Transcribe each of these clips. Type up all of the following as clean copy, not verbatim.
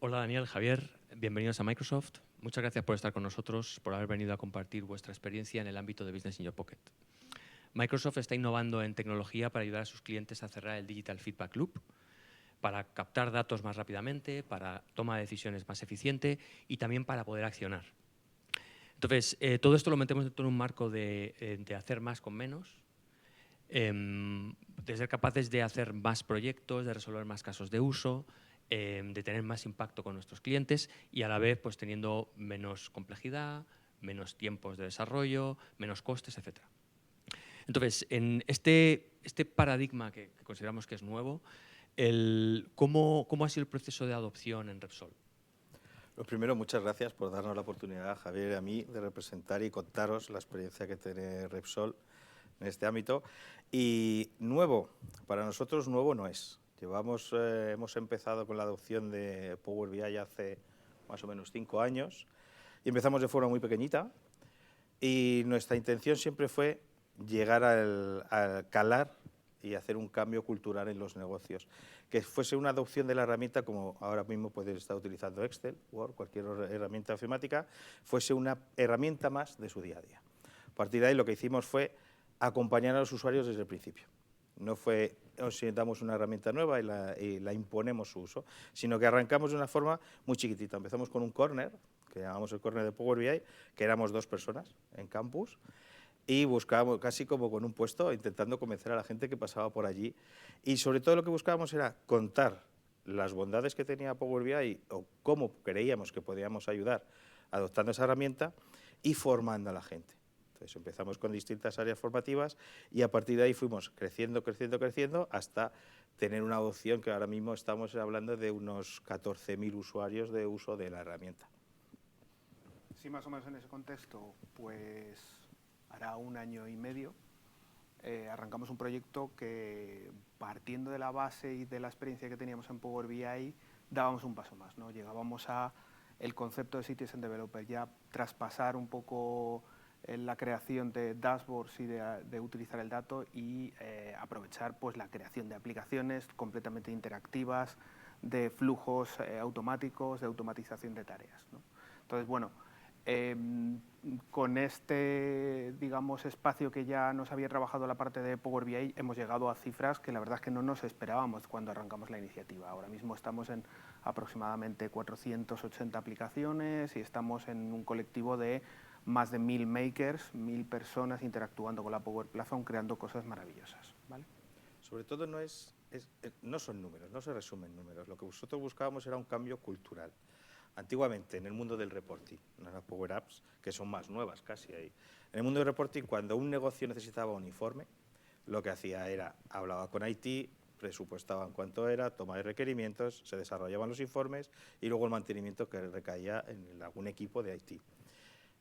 Hola Daniel, Javier, bienvenidos a Microsoft. Muchas gracias por estar con nosotros, por haber venido a compartir vuestra experiencia en el ámbito de Business in Your Pocket. Microsoft está innovando en tecnología para ayudar a sus clientes a cerrar el Digital Feedback Loop, para captar datos más rápidamente, para toma de decisiones más eficiente y también para poder accionar. Entonces, todo esto lo metemos dentro de un marco de hacer más con menos, de ser capaces de hacer más proyectos, de resolver más casos de uso, de tener más impacto con nuestros clientes y a la vez pues, teniendo menos complejidad, menos tiempos de desarrollo, menos costes, etc. Entonces, en este paradigma que consideramos que es nuevo, ¿cómo ha sido el proceso de adopción en Repsol? Lo primero, muchas gracias por darnos la oportunidad, Javier y a mí, de representar y contaros la experiencia que tiene Repsol en este ámbito. Y nuevo, para nosotros nuevo no es. Hemos empezado con la adopción de Power BI hace más o menos 5 años y empezamos de forma muy pequeñita y nuestra intención siempre fue llegar al calar y hacer un cambio cultural en los negocios, que fuese una adopción de la herramienta, como ahora mismo puedes estar utilizando Excel, Word, cualquier herramienta informática, fuese una herramienta más de su día a día. A partir de ahí lo que hicimos fue acompañar a los usuarios desde el principio. No fue os damos una herramienta nueva y la imponemos su uso, sino que arrancamos de una forma muy chiquitita. Empezamos con un corner, que llamamos el corner de Power BI, que éramos 2 personas en campus, y buscábamos casi como con un puesto, intentando convencer a la gente que pasaba por allí. Y sobre todo lo que buscábamos era contar las bondades que tenía Power BI o cómo creíamos que podíamos ayudar adoptando esa herramienta y formando a la gente. Entonces empezamos con distintas áreas formativas y a partir de ahí fuimos creciendo hasta tener una adopción que ahora mismo estamos hablando de unos 14.000 usuarios de uso de la herramienta. Sí, más o menos en ese contexto, pues hará 1 año y medio, arrancamos un proyecto que, partiendo de la base y de la experiencia que teníamos en Power BI, dábamos un paso más, ¿no? Llegábamos a el concepto de Citizen Developer, ya traspasar un poco la creación de dashboards y de utilizar el dato y aprovechar pues, la creación de aplicaciones completamente interactivas, de flujos automáticos, de automatización de tareas, ¿no? Entonces, bueno, con este, digamos, espacio que ya nos había trabajado la parte de Power BI, hemos llegado a cifras que la verdad es que no nos esperábamos cuando arrancamos la iniciativa. Ahora mismo estamos en aproximadamente 480 aplicaciones y estamos en un colectivo de más de 1000 makers, 1000 personas interactuando con la Power Platform, creando cosas maravillosas, ¿vale? Sobre todo no son números, no se resumen números. Lo que nosotros buscábamos era un cambio cultural. Antiguamente, en el mundo del reporting, en las Power Apps, que son más nuevas casi ahí, en el mundo del reporting, cuando un negocio necesitaba un informe, lo que hacía era, hablaba con IT, presupuestaban cuánto era, toma de requerimientos, se desarrollaban los informes y luego el mantenimiento que recaía en algún equipo de IT.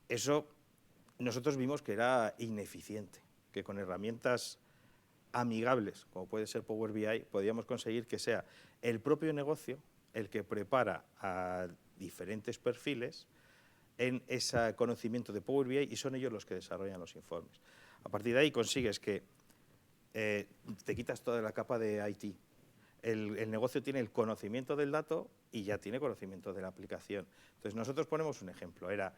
Eso nosotros vimos que era ineficiente, que con herramientas amigables, como puede ser Power BI, podíamos conseguir que sea el propio negocio el que prepara a diferentes perfiles en ese conocimiento de Power BI y son ellos los que desarrollan los informes. A partir de ahí consigues que te quitas toda la capa de IT. El negocio tiene el conocimiento del dato y ya tiene conocimiento de la aplicación. Entonces nosotros ponemos un ejemplo, era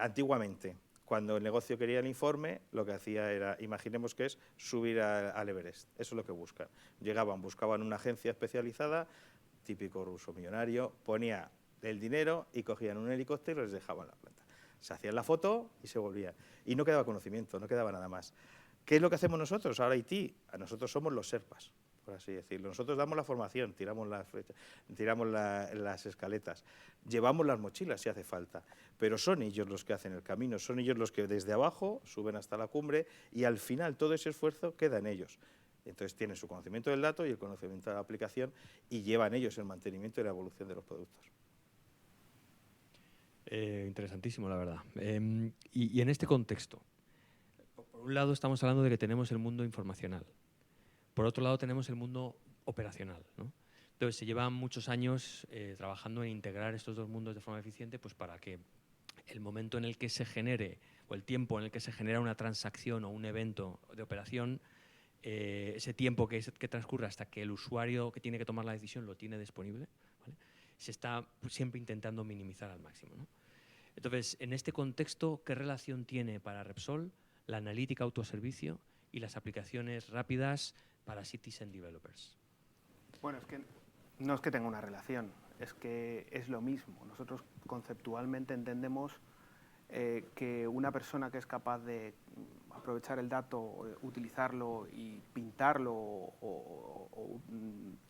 antiguamente cuando el negocio quería el informe, lo que hacía era, imaginemos que es subir al Everest, eso es lo que buscan. Buscaban una agencia especializada, típico ruso millonario, ponía el dinero y cogían un helicóptero y les dejaban la planta. Se hacían la foto y se volvían. Y no quedaba conocimiento, no quedaba nada más. ¿Qué es lo que hacemos nosotros? Ahora IT, nosotros somos los Sherpas, por así decirlo. Nosotros damos la formación, tiramos las flechas, tiramos las escaletas, llevamos las mochilas si hace falta, pero son ellos los que hacen el camino, son ellos los que desde abajo suben hasta la cumbre y al final todo ese esfuerzo queda en ellos. Entonces tienen su conocimiento del dato y el conocimiento de la aplicación y llevan ellos el mantenimiento y la evolución de los productos. Interesantísimo, la verdad. Y en este contexto, por un lado estamos hablando de que tenemos el mundo informacional. Por otro lado tenemos el mundo operacional, ¿no? Entonces se llevan muchos años trabajando en integrar estos dos mundos de forma eficiente pues para que el momento en el que se genere o el tiempo en el que se genera una transacción o un evento de operación, ese tiempo que transcurre hasta que el usuario que tiene que tomar la decisión lo tiene disponible, ¿vale? se está siempre intentando minimizar al máximo, ¿no? Entonces, en este contexto, ¿qué relación tiene para Repsol la analítica autoservicio y las aplicaciones rápidas para citizen developers? Bueno, es que no es que tenga una relación, es que es lo mismo. Nosotros conceptualmente entendemos que una persona que es capaz de aprovechar el dato, utilizarlo y pintarlo o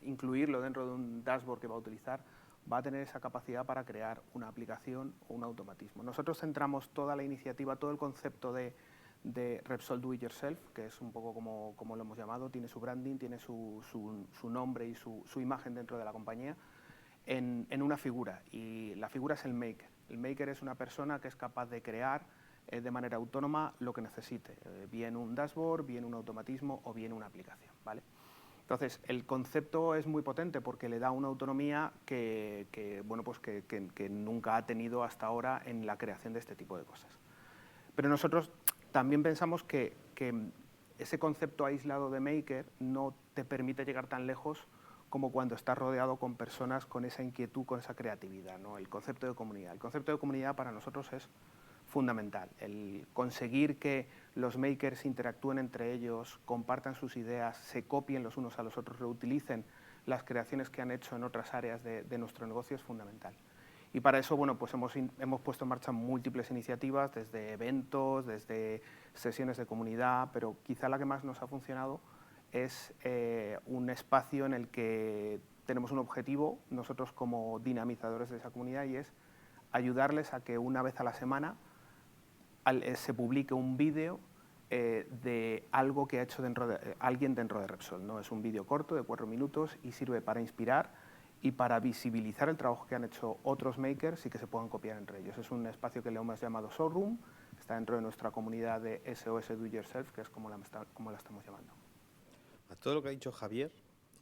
incluirlo dentro de un dashboard que va a utilizar, va a tener esa capacidad para crear una aplicación o un automatismo. Nosotros centramos toda la iniciativa, todo el concepto de Repsol Do It Yourself, que es un poco como lo hemos llamado, tiene su branding, tiene su nombre y su imagen dentro de la compañía, en una figura, y la figura es el maker. El maker es una persona que es capaz de crear de manera autónoma lo que necesite, bien un dashboard, bien un automatismo o bien una aplicación, ¿vale? Entonces, el concepto es muy potente porque le da una autonomía bueno, pues que nunca ha tenido hasta ahora en la creación de este tipo de cosas. Pero nosotros también pensamos que ese concepto aislado de maker no te permite llegar tan lejos como cuando estás rodeado con personas con esa inquietud, con esa creatividad, ¿no? El concepto de comunidad. El concepto de comunidad para nosotros es fundamental. El conseguir que los makers interactúen entre ellos, compartan sus ideas, se copien los unos a los otros, reutilicen las creaciones que han hecho en otras áreas de nuestro negocio es fundamental. Y para eso, bueno, pues hemos puesto en marcha múltiples iniciativas, desde eventos, desde sesiones de comunidad, pero quizá la que más nos ha funcionado es un espacio en el que tenemos un objetivo, nosotros como dinamizadores de esa comunidad, y es ayudarles a que una vez a la semana se publique un vídeo de algo que ha hecho alguien dentro de Repsol, ¿no? Es un vídeo corto de 4 minutos y sirve para inspirar y para visibilizar el trabajo que han hecho otros makers y que se puedan copiar entre ellos. Es un espacio que le hemos llamado Showroom, está dentro de nuestra comunidad de SOS Do It Yourself, que es como la estamos llamando. A todo lo que ha dicho Javier,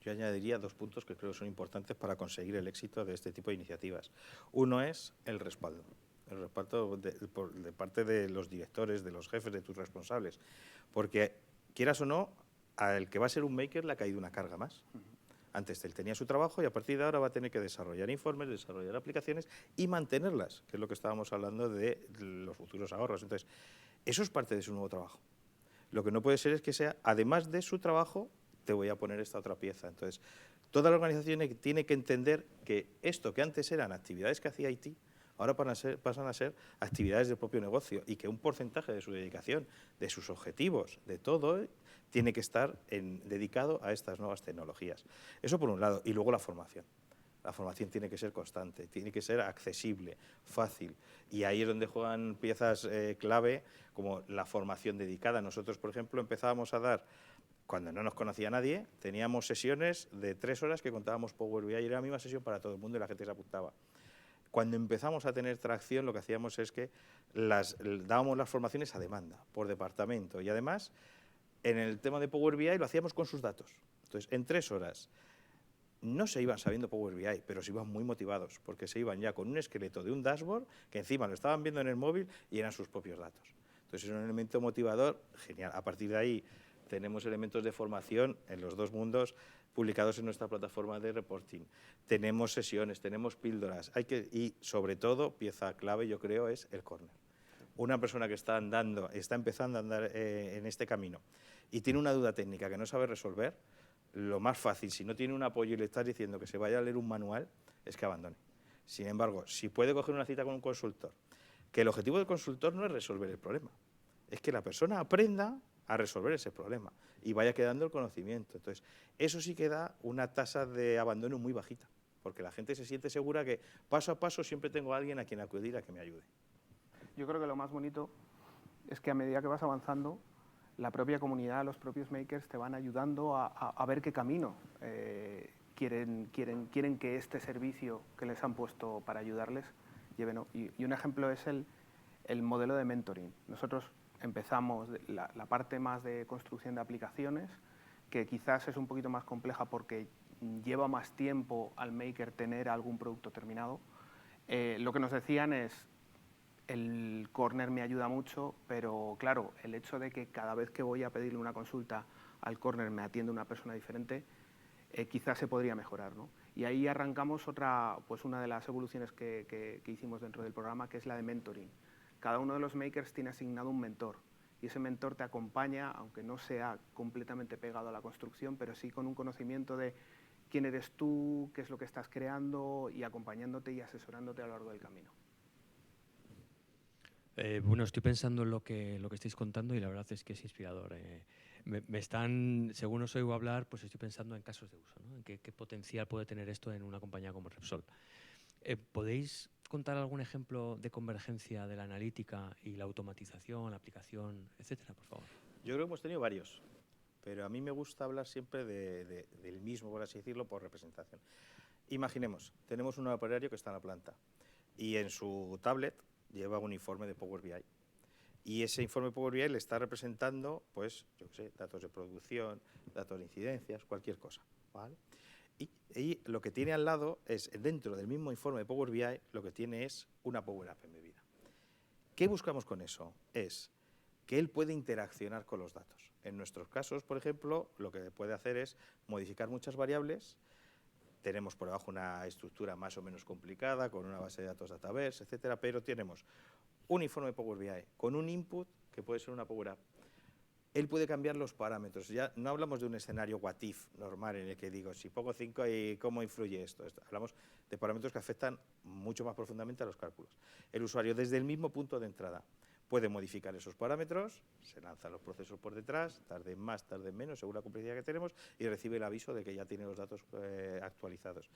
yo añadiría 2 puntos que creo que son importantes para conseguir el éxito de este tipo de iniciativas. Uno es el respaldo de parte de los directores, de los jefes, de tus responsables, porque quieras o no, al que va a ser un maker le ha caído una carga más. Antes él tenía su trabajo y a partir de ahora va a tener que desarrollar informes, desarrollar aplicaciones y mantenerlas, que es lo que estábamos hablando de los futuros ahorros. Entonces, eso es parte de su nuevo trabajo. Lo que no puede ser es que sea, además de su trabajo, te voy a poner esta otra pieza. Entonces, toda la organización tiene que entender que esto que antes eran actividades que hacía IT, ahora pasan a ser actividades del propio negocio y que un porcentaje de su dedicación, de sus objetivos, de todo, tiene que estar dedicado a estas nuevas tecnologías. Eso por un lado. Y luego la formación. La formación tiene que ser constante, tiene que ser accesible, fácil. Y ahí es donde juegan piezas clave como la formación dedicada. Nosotros, por ejemplo, empezábamos a dar, cuando no nos conocía nadie, teníamos sesiones de 3 horas que contábamos Power BI y era la misma sesión para todo el mundo y la gente se apuntaba. Cuando empezamos a tener tracción, lo que hacíamos es que dábamos las formaciones a demanda, por departamento. Y además, en el tema de Power BI lo hacíamos con sus datos. Entonces, en 3 horas, no se iban sabiendo Power BI, pero se iban muy motivados, porque se iban ya con un esqueleto de un dashboard, que encima lo estaban viendo en el móvil y eran sus propios datos. Entonces, es un elemento motivador genial. A partir de ahí, tenemos elementos de formación en los 2 mundos publicados en nuestra plataforma de reporting. Tenemos sesiones, tenemos píldoras. Y sobre todo, pieza clave, yo creo, es el corner. Una persona que está empezando a andar en este camino y tiene una duda técnica que no sabe resolver, lo más fácil, si no tiene un apoyo y le estás diciendo que se vaya a leer un manual, es que abandone. Sin embargo, si puede coger una cita con un consultor, que el objetivo del consultor no es resolver el problema, es que la persona aprenda a resolver ese problema y vaya quedando el conocimiento. Entonces, eso sí que da una tasa de abandono muy bajita, porque la gente se siente segura que paso a paso siempre tengo a alguien a quien acudir a que me ayude. Yo creo que lo más bonito es que a medida que vas avanzando, la propia comunidad, los propios makers te van ayudando a ver qué camino quieren que este servicio que les han puesto para ayudarles lleve, ¿no? Y un ejemplo es el modelo de mentoring. Nosotros empezamos la parte más de construcción de aplicaciones, que quizás es un poquito más compleja porque lleva más tiempo al maker tener algún producto terminado. Lo que nos decían es, el corner me ayuda mucho, pero claro, el hecho de que cada vez que voy a pedirle una consulta al corner me atiende una persona diferente, quizás se podría mejorar, ¿no? Y ahí arrancamos una de las evoluciones que hicimos dentro del programa, que es la de mentoring. Cada uno de los makers tiene asignado un mentor, y ese mentor te acompaña, aunque no sea completamente pegado a la construcción, pero sí con un conocimiento de quién eres tú, qué es lo que estás creando, y acompañándote y asesorándote a lo largo del camino. Bueno, estoy pensando en lo que estáis contando y la verdad es que es inspirador. Según os oigo hablar, pues estoy pensando en casos de uso, ¿no? En qué potencial puede tener esto en una compañía como Repsol. ¿Podéis contar algún ejemplo de convergencia de la analítica y la automatización, la aplicación, etcétera, por favor? Yo creo que hemos tenido varios, pero a mí me gusta hablar siempre del mismo, por así decirlo, por representación. Imaginemos, tenemos un operario que está en la planta y en su tablet lleva un informe de Power BI. Y ese informe de Power BI le está representando, pues, yo qué sé, datos de producción, datos de incidencias, cualquier cosa, ¿vale? Y lo que tiene al lado es, dentro del mismo informe de Power BI, lo que tiene es una Power App embebida. ¿Qué buscamos con eso? Es que él puede interaccionar con los datos. En nuestros casos, por ejemplo, lo que puede hacer es modificar muchas variables. Tenemos por debajo una estructura más o menos complicada, con una base de datos Dataverse, etcétera, pero tenemos un informe Power BI con un input que puede ser una Power App. Él puede cambiar los parámetros. Ya no hablamos de un escenario what if normal en el que digo, si pongo 5 y cómo influye esto. Hablamos de parámetros que afectan mucho más profundamente a los cálculos. El usuario, desde el mismo punto de entrada, puede modificar esos parámetros, se lanzan los procesos por detrás, tarden más, tarden menos, según la complejidad que tenemos, y recibe el aviso de que ya tiene los datos actualizados.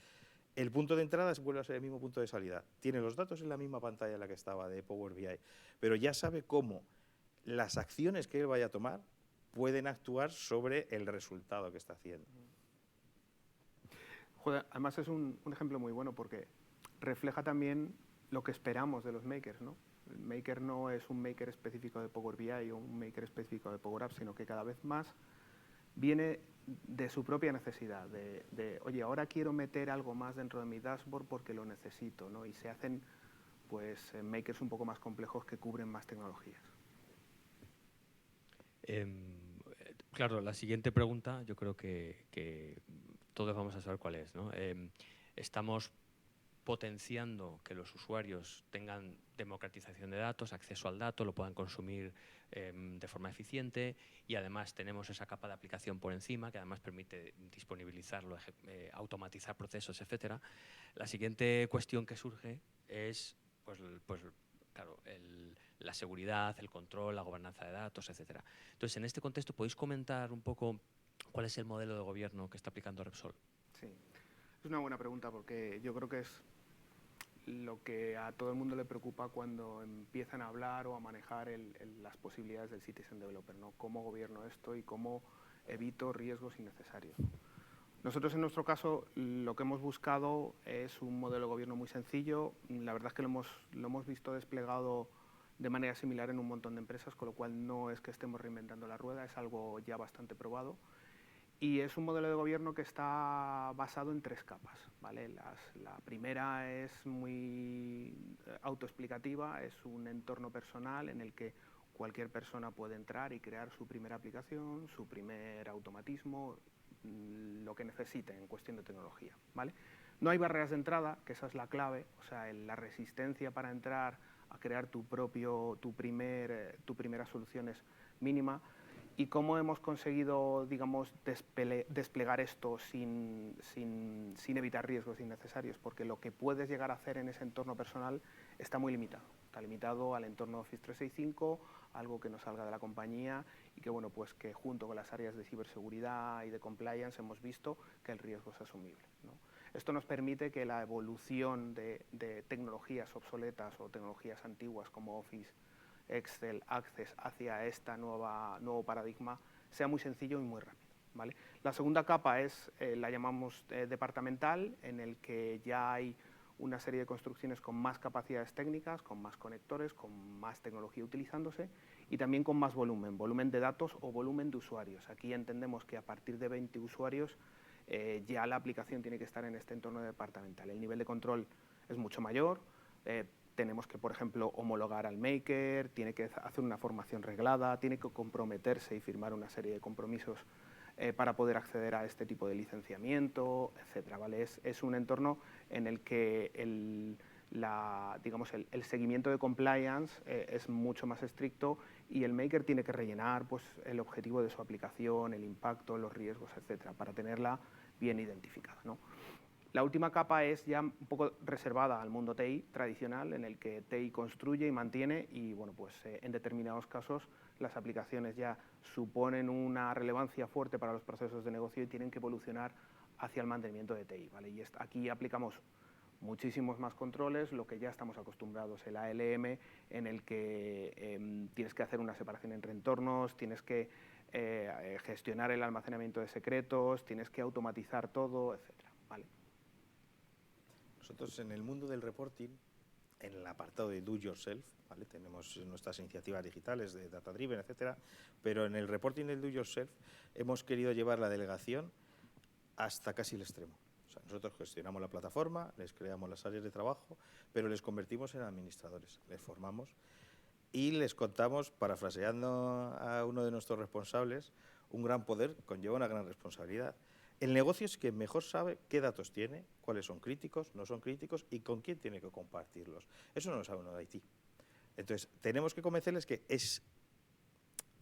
El punto de entrada vuelve a ser el mismo punto de salida. Tiene los datos en la misma pantalla en la que estaba de Power BI, pero ya sabe cómo las acciones que él vaya a tomar pueden actuar sobre el resultado que está haciendo. Joder, además es un ejemplo muy bueno porque refleja también lo que esperamos de los makers, ¿no? El maker no es un maker específico de Power BI o un maker específico de Power Apps, sino que cada vez más viene de su propia necesidad, oye, ahora quiero meter algo más dentro de mi dashboard porque lo necesito, ¿no? Y se hacen pues makers un poco más complejos que cubren más tecnologías. Claro, la siguiente pregunta yo creo que todos vamos a saber cuál es, ¿no? Estamos potenciando que los usuarios tengan democratización de datos, acceso al dato, lo puedan consumir de forma eficiente, y además tenemos esa capa de aplicación por encima que además permite disponibilizarlo, automatizar procesos, etcétera. La siguiente cuestión que surge es claro, la seguridad, el control, la gobernanza de datos, etcétera. Entonces, en este contexto, ¿podéis comentar un poco cuál es el modelo de gobierno que está aplicando Repsol? Sí, es una buena pregunta porque yo creo que es lo que a todo el mundo le preocupa cuando empiezan a hablar o a manejar las posibilidades del Citizen Developer, ¿no? Cómo gobierno esto y cómo evito riesgos innecesarios. Nosotros, en nuestro caso, lo que hemos buscado es un modelo de gobierno muy sencillo. La verdad es que lo hemos visto desplegado de manera similar en un montón de empresas, con lo cual no es que estemos reinventando la rueda, es algo ya bastante probado. Y es un modelo de gobierno que está basado en 3 capas, ¿vale? La primera es muy autoexplicativa, es un entorno personal en el que cualquier persona puede entrar y crear su primera aplicación, su primer automatismo, lo que necesite en cuestión de tecnología, ¿vale? No hay barreras de entrada, que esa es la clave, o sea, la resistencia para entrar a crear tu primera solución es mínima. ¿Y cómo hemos conseguido, digamos, desplegar esto sin evitar riesgos innecesarios? Porque lo que puedes llegar a hacer en ese entorno personal está muy limitado. Está limitado al entorno Office 365, algo que no salga de la compañía y que, bueno, pues que junto con las áreas de ciberseguridad y de compliance hemos visto que el riesgo es asumible, ¿no? Esto nos permite que la evolución de tecnologías obsoletas o tecnologías antiguas como Office, Excel, Access hacia este nuevo paradigma sea muy sencillo y muy rápido, ¿vale? La segunda capa es, la llamamos departamental, en el que ya hay una serie de construcciones con más capacidades técnicas, con más conectores, con más tecnología utilizándose y también con más volumen de datos o volumen de usuarios. Aquí entendemos que a partir de 20 usuarios ya la aplicación tiene que estar en este entorno departamental. El nivel de control es mucho mayor. Tenemos que, por ejemplo, homologar al maker, tiene que hacer una formación reglada, tiene que comprometerse y firmar una serie de compromisos para poder acceder a este tipo de licenciamiento, etcétera, ¿vale? Es un entorno en el que el seguimiento de compliance es mucho más estricto y el maker tiene que rellenar pues, el objetivo de su aplicación, el impacto, los riesgos, etcétera, para tenerla bien identificada, ¿no? La última capa es ya un poco reservada al mundo TI tradicional, en el que TI construye y mantiene y bueno, pues, en determinados casos las aplicaciones ya suponen una relevancia fuerte para los procesos de negocio y tienen que evolucionar hacia el mantenimiento de TI, ¿vale? Y aquí aplicamos muchísimos más controles, lo que ya estamos acostumbrados, el ALM, en el que tienes que hacer una separación entre entornos, tienes que gestionar el almacenamiento de secretos, tienes que automatizar todo, etcétera, ¿vale? Nosotros en el mundo del reporting, en el apartado de Do Yourself, ¿vale? Tenemos nuestras iniciativas digitales de Data Driven, etcétera, pero en el reporting del Do Yourself hemos querido llevar la delegación hasta casi el extremo. O sea, nosotros gestionamos la plataforma, les creamos las áreas de trabajo, pero les convertimos en administradores, les formamos y les contamos, parafraseando a uno de nuestros responsables, un gran poder conlleva una gran responsabilidad. El negocio es quien mejor sabe qué datos tiene, cuáles son críticos, no son críticos y con quién tiene que compartirlos. Eso no lo sabe uno de IT. Entonces, tenemos que convencerles que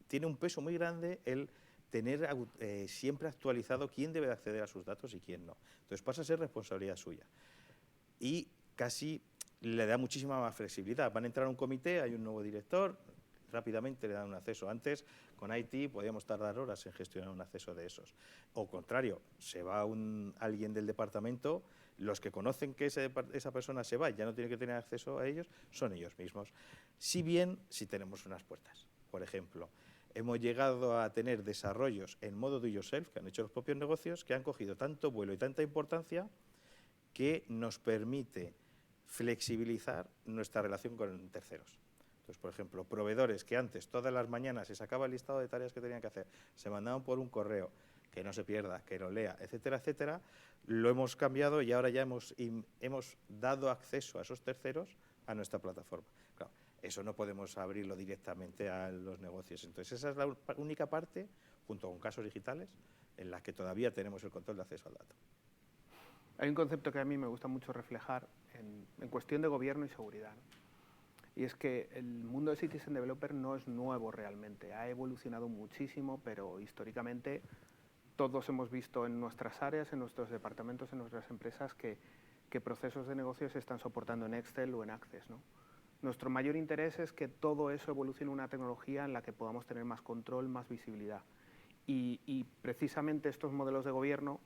tiene un peso muy grande el tener siempre actualizado quién debe de acceder a sus datos y quién no. Entonces, pasa a ser responsabilidad suya. Y casi le da muchísima más flexibilidad. Van a entrar a un comité, hay un nuevo director, rápidamente le dan un acceso. Antes, con IT, podíamos tardar horas en gestionar un acceso de esos. O contrario, se va alguien del departamento, los que conocen que esa persona se va y ya no tiene que tener acceso a ellos, son ellos mismos. Si bien, si tenemos unas puertas. Por ejemplo, hemos llegado a tener desarrollos en modo do yourself, que han hecho los propios negocios, que han cogido tanto vuelo y tanta importancia que nos permite flexibilizar nuestra relación con terceros. Entonces, por ejemplo, proveedores que antes todas las mañanas se sacaba el listado de tareas que tenían que hacer, se mandaban por un correo, que no se pierda, que lo lea, etcétera, etcétera, lo hemos cambiado y ahora ya hemos dado acceso a esos terceros a nuestra plataforma. Claro, eso no podemos abrirlo directamente a los negocios. Entonces, esa es la única parte, junto con casos digitales, en la que todavía tenemos el control de acceso al dato. Hay un concepto que a mí me gusta mucho reflejar en cuestión de gobierno y seguridad. Y es que el mundo de Citizen Developer no es nuevo realmente. Ha evolucionado muchísimo, pero históricamente todos hemos visto en nuestras áreas, en nuestros departamentos, en nuestras empresas, que procesos de negocio se están soportando en Excel o en Access, ¿no? Nuestro mayor interés es que todo eso evolucione en una tecnología en la que podamos tener más control, más visibilidad. Y precisamente estos modelos de gobierno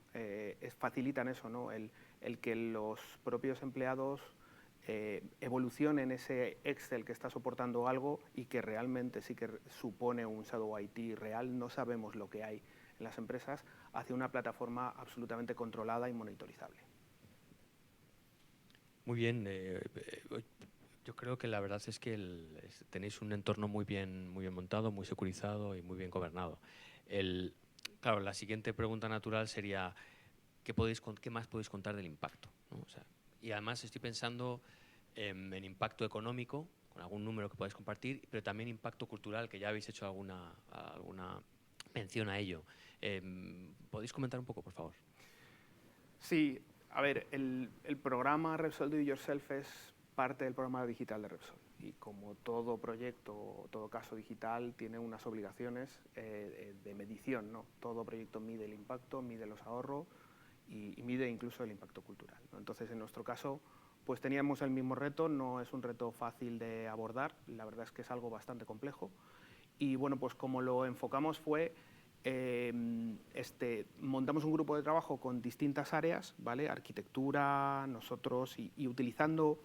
facilitan eso, ¿no? El que los propios empleados evolucionen ese Excel que está soportando algo y que realmente sí que supone un Shadow IT real, no sabemos lo que hay en las empresas, hacia una plataforma absolutamente controlada y monitorizable. Muy bien. Yo creo que la verdad es que tenéis un entorno muy bien montado, muy securizado y muy bien gobernado. Claro, la siguiente pregunta natural sería ¿qué más podéis contar del impacto, ¿no? O sea, y además estoy pensando en impacto económico, con algún número que podáis compartir, pero también impacto cultural, que ya habéis hecho alguna mención a ello. ¿Podéis comentar un poco, por favor? Sí, a ver, el programa Repsol Do It Yourself es parte del programa digital de Repsol. Y como todo proyecto o todo caso digital tiene unas obligaciones de medición, ¿no? Todo proyecto mide el impacto, mide los ahorros y mide incluso el impacto cultural, ¿no? Entonces, en nuestro caso, pues teníamos el mismo reto, no es un reto fácil de abordar, la verdad es que es algo bastante complejo. Y bueno, pues como lo enfocamos fue, montamos un grupo de trabajo con distintas áreas, ¿vale? Arquitectura, nosotros, y utilizando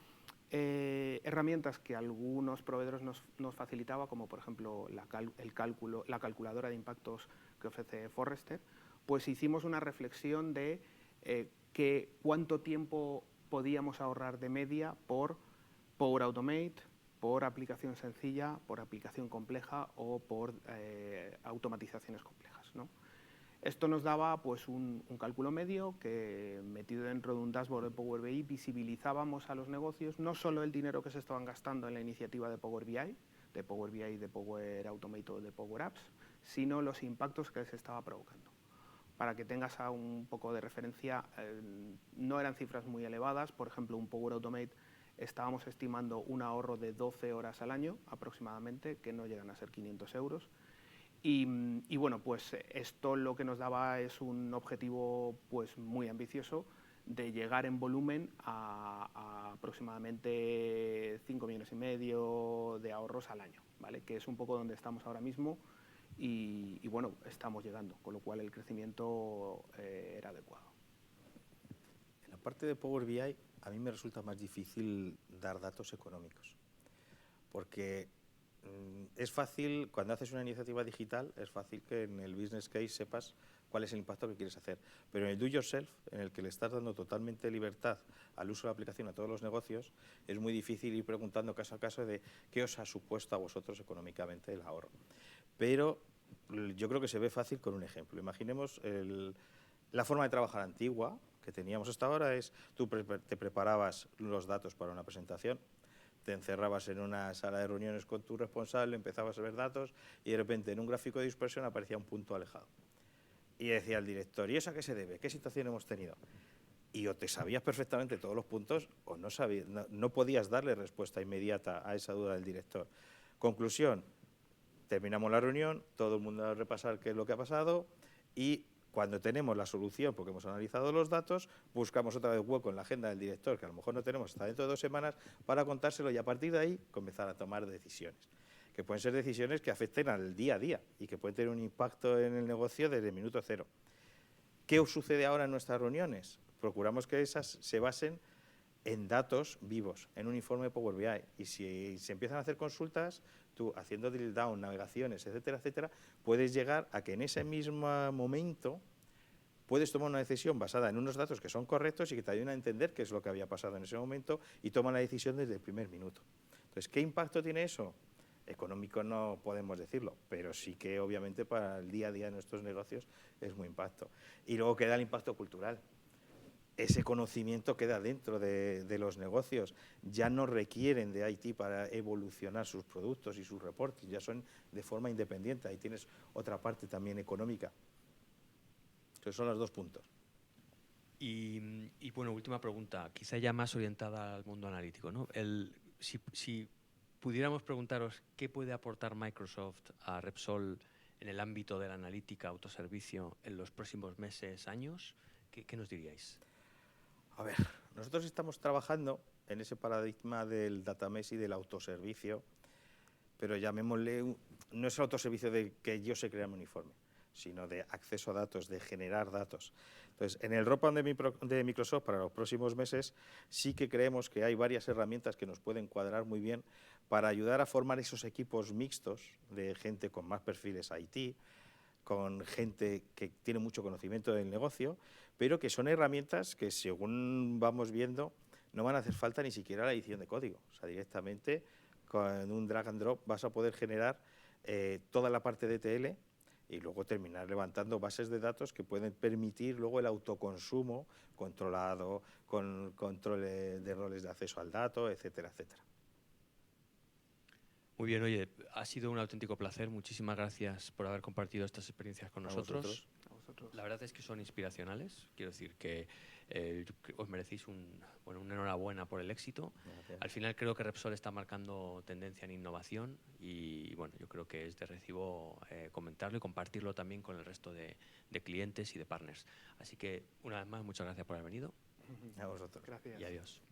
herramientas que algunos proveedores nos facilitaba, como por ejemplo la calculadora de impactos que ofrece Forrester, pues hicimos una reflexión de cuánto tiempo podíamos ahorrar de media por Power Automate, por aplicación sencilla, por aplicación compleja o por automatizaciones complejas, ¿no? Esto nos daba pues, un cálculo medio que, metido dentro de un dashboard de Power BI, visibilizábamos a los negocios no solo el dinero que se estaban gastando en la iniciativa de Power BI, de Power Automate o de Power Apps, sino los impactos que se estaba provocando. Para que tengas un poco de referencia, no eran cifras muy elevadas. Por ejemplo, un Power Automate estábamos estimando un ahorro de 12 horas al año aproximadamente, que no llegan a ser 500 euros. Y bueno, pues esto lo que nos daba es un objetivo pues muy ambicioso de llegar en volumen a aproximadamente 5,5 millones de ahorros al año, ¿vale? Que es un poco donde estamos ahora mismo y bueno, estamos llegando, con lo cual el crecimiento era adecuado. En la parte de Power BI a mí me resulta más difícil dar datos económicos, porque es fácil, cuando haces una iniciativa digital, es fácil que en el business case sepas cuál es el impacto que quieres hacer. Pero en el do yourself, en el que le estás dando totalmente libertad al uso de la aplicación a todos los negocios, es muy difícil ir preguntando caso a caso de qué os ha supuesto a vosotros económicamente el ahorro. Pero yo creo que se ve fácil con un ejemplo. Imaginemos la forma de trabajar antigua que teníamos hasta ahora es, tú te preparabas los datos para una presentación, te encerrabas en una sala de reuniones con tu responsable, empezabas a ver datos y de repente en un gráfico de dispersión aparecía un punto alejado. Y decía el director, ¿y eso a qué se debe? ¿Qué situación hemos tenido? Y o te sabías perfectamente todos los puntos o no podías darle respuesta inmediata a esa duda del director. Conclusión, terminamos la reunión, todo el mundo va a repasar qué es lo que ha pasado y cuando tenemos la solución, porque hemos analizado los datos, buscamos otra vez hueco en la agenda del director, que a lo mejor no tenemos hasta dentro de 2 semanas, para contárselo y a partir de ahí comenzar a tomar decisiones. Que pueden ser decisiones que afecten al día a día y que pueden tener un impacto en el negocio desde el minuto cero. ¿Qué os sucede ahora en nuestras reuniones? Procuramos que esas se basen en datos vivos, en un informe de Power BI. Y si se empiezan a hacer consultas, tú haciendo drill down, navegaciones, etcétera, etcétera, puedes llegar a que en ese mismo momento puedes tomar una decisión basada en unos datos que son correctos y que te ayuden a entender qué es lo que había pasado en ese momento y toman la decisión desde el primer minuto. Entonces, ¿qué impacto tiene eso? Económico no podemos decirlo, pero sí que obviamente para el día a día de nuestros negocios es muy impacto. Y luego queda el impacto cultural. Ese conocimiento queda dentro de los negocios. Ya no requieren de IT para evolucionar sus productos y sus reportes, ya son de forma independiente. Ahí tienes otra parte también económica. Entonces son los 2 puntos. Y bueno, última pregunta, quizá ya más orientada al mundo analítico, ¿no? Si pudiéramos preguntaros qué puede aportar Microsoft a Repsol en el ámbito de la analítica, autoservicio, en los próximos meses, años, ¿qué nos diríais? A ver, nosotros estamos trabajando en ese paradigma del datamess y del autoservicio, pero llamémosle, no es el autoservicio de que yo sé crear un uniforme, sino de acceso a datos, de generar datos. Entonces, en el roadmap de Microsoft para los próximos meses sí que creemos que hay varias herramientas que nos pueden cuadrar muy bien para ayudar a formar esos equipos mixtos de gente con más perfiles IT, con gente que tiene mucho conocimiento del negocio, pero que son herramientas que, según vamos viendo, no van a hacer falta ni siquiera la edición de código. O sea, directamente con un drag and drop vas a poder generar toda la parte de ETL y luego terminar levantando bases de datos que pueden permitir luego el autoconsumo controlado, con control de roles de acceso al dato, etcétera, etcétera. Muy bien, oye, ha sido un auténtico placer. Muchísimas gracias por haber compartido estas experiencias con nosotros. A vosotros. La verdad es que son inspiracionales. Quiero decir que os merecéis una enhorabuena por el éxito. Gracias. Al final creo que Repsol está marcando tendencia en innovación y bueno, yo creo que es de recibo comentarlo y compartirlo también con el resto de clientes y de partners. Así que una vez más, muchas gracias por haber venido A vosotros. Gracias. y adiós.